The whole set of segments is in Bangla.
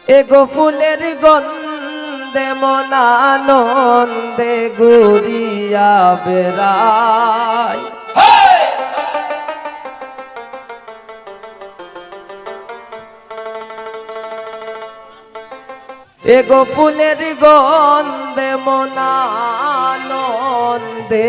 এগো ফুলের গন্ধে মন আনন্দে ঘুরিয়া বেড়ায়। এগো ফুলের গন্ধে মন আনন্দে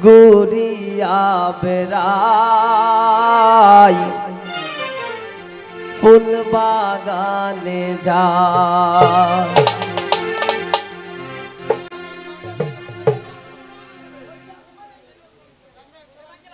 ঘুরিয়া বেড়ায়। ফুল বাগানে যা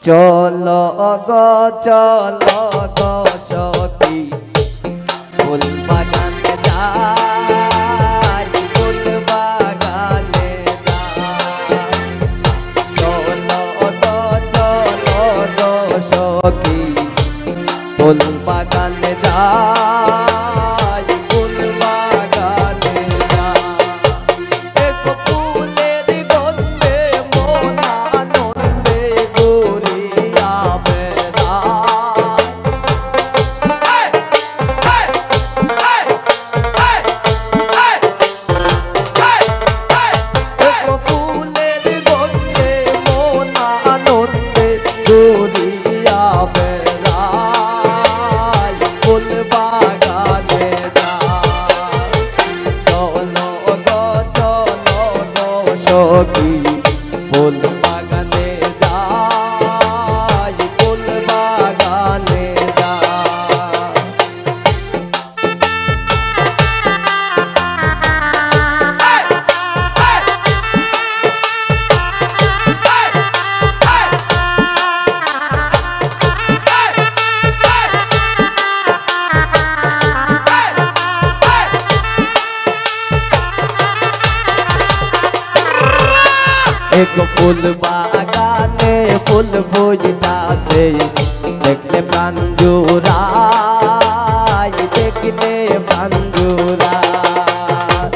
চলো গো চলো গো সখী ফুল বাগানে যাই, ফুল বাগানে যাই। চলো গো চলো গো সখী ফুল বাগানে যাই, ফুল বাগানে যাই। এগো ফুলের গন্ধে মন আনন্দে ঘুরিয়া বেড়ায়। এগো ফুলের গন্ধে মন আনন্দে ঘুরিয়া বেড়ায়। ফুল বাগানে যাই, চলো গো চলো গো সখী ফুল বাগানে যাই, ফুল বাগানে যাই। এগো ফুল বাগানে ফুল ফুটতাছে দেখলে প্রাণ জুড়ায়, দেখলে প্রাণ জুড়ায়।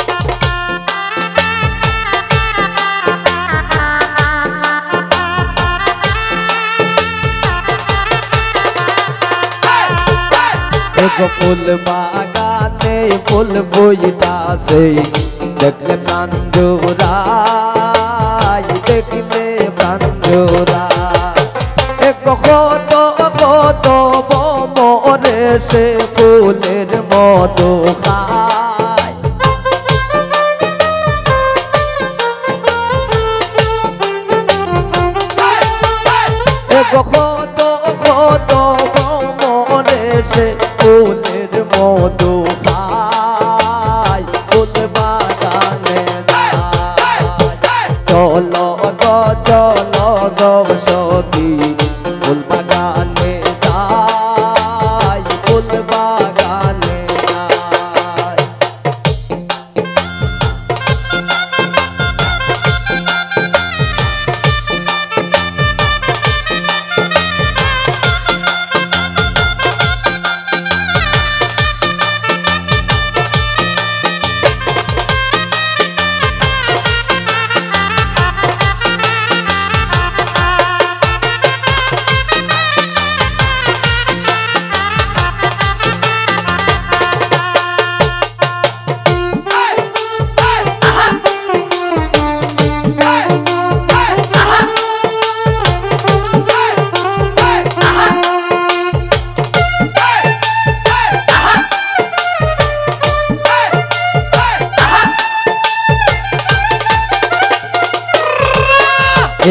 এগো ফুল বাগানে ফুল ফুটতাছে দেখলে প্রাণ জুড়ায়, দেখলে প্রাণ জুড়ায়। এগো কত কত মরে সে ফুলের মধু খায়। এগো কত কত মরে সে ফুলের মধু খায়, ফুল বাগানে যাই। চলো গো চলো গো সখী ফুল বাগানে যাই, ফুল বাগানে যাই।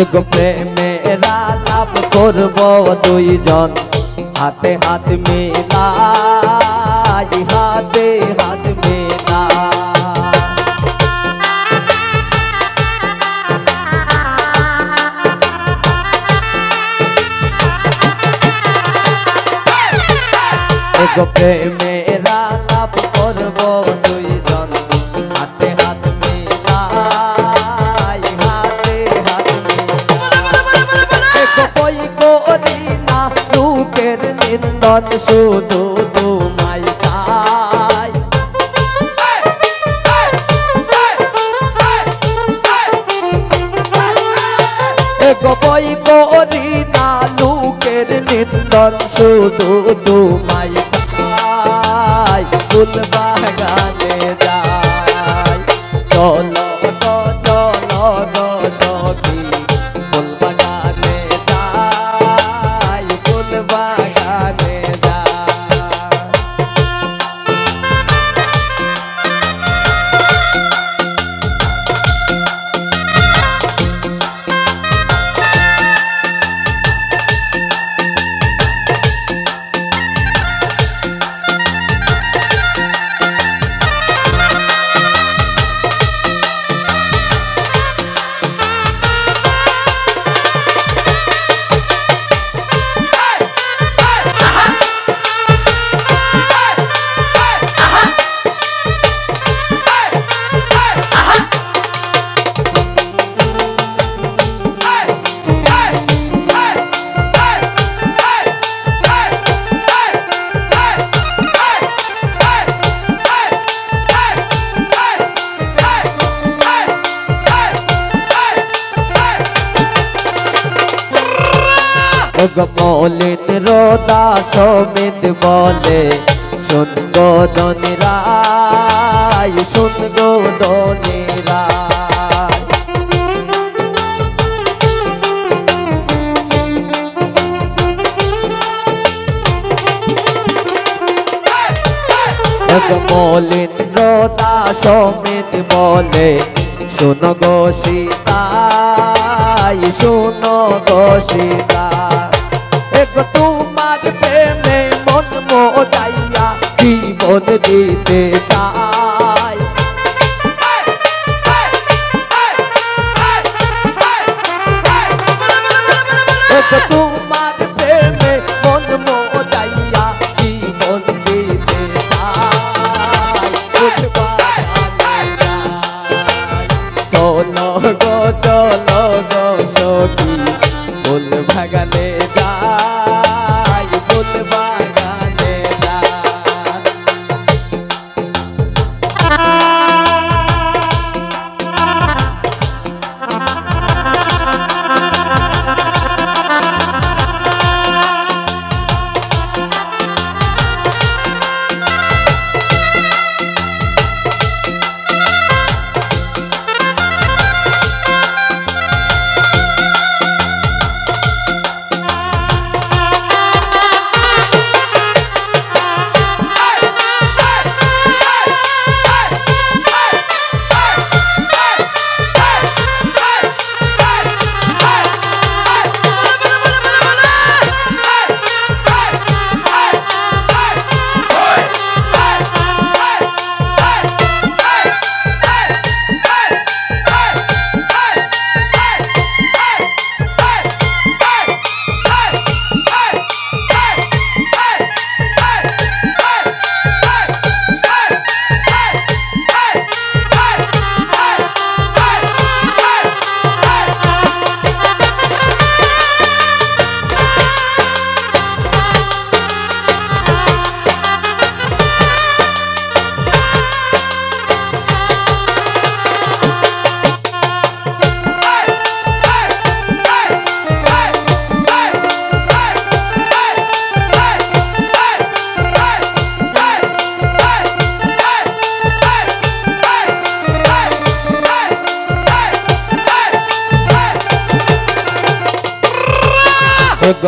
এগো প্রেমেরা লাভ করব দুইজন হাতে হাত মিলাই, হাতে হাত মিলাই। এগো প্রেমেরা লাভ করব দুইজন হাতে হাত মিলাই, হাতে হাত মিলাই। এগো কই করি না লোকের নিন্দন শুধু তোমায় চাই। এগো বই করি না লোকের নিন্দন শুধু তোমায় চাই। ফুল বাগানে যাই চলো গো চলো গো সখী ফুল বাগানে যাই ফুল বাগানে যাই মৌলিত রোদা সমিত বলে শুন গো দনিরাই শুন গো দনিরাই মৌলিত রোদা সমিত বলে শুন গো সীতাই শুন গো সীতাই তোমার প্রেমে মন মোজাইয়া জীবন দিতে চাই তোমার প্রেমে মন মোজাইয়া জীবন দিতে চাই চলো গো চলো গো সখী ফুল বাগানে যাই ফুল বাগানে যাই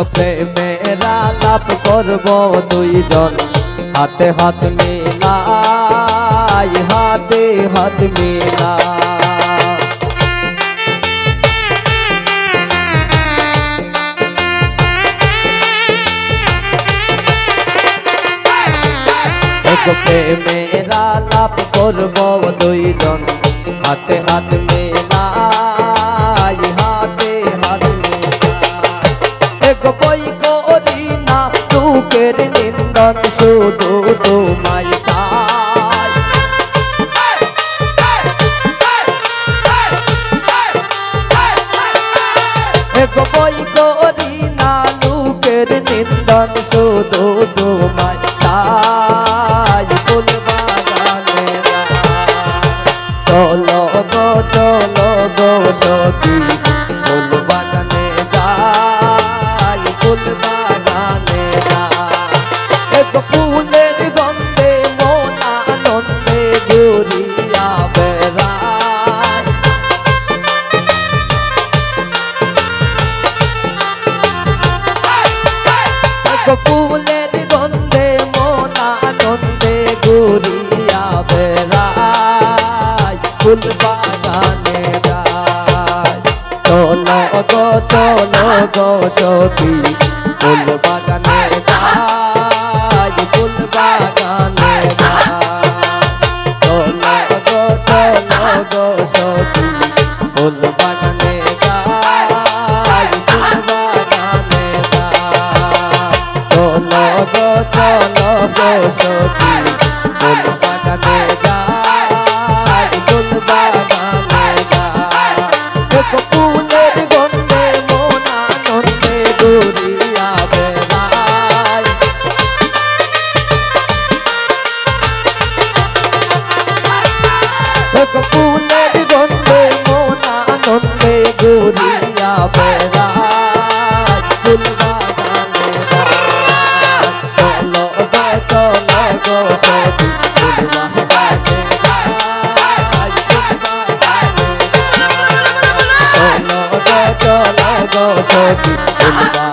প্রেমেরা লাভ করব দুইজন হাতে হাত মিলাই হাতে হাত মিলাই প্রেমেরা লাভ করব দুইজন হাতে হাত মিলাই হাতে হাত বই করি না দুঃখের নিন্দন শুধু তোমায় চাই বই করি না দুঃখের নিন্দন শুধু তোমায় চাই ফুল বাগানে চলো গো চলো গো সখী ফুল বাগানে যাই ফুল বাগানে ফুলের গন্ধে মন চলো গো সখী ফুল বাগানে যাই ফুল বাগানে যাই দেখো ফুলের গন্ধে মন আনন্দে ঘুরিয়া বেড়ায় দেখো ফুলের গন্ধে মন আনন্দে ঘুরিয়া বেড়ায় ফুল বাগানে যাই চলো গো সখী ফুল বাগানে যাই ফুল বাগানে যাই চলো গো সখী ফুল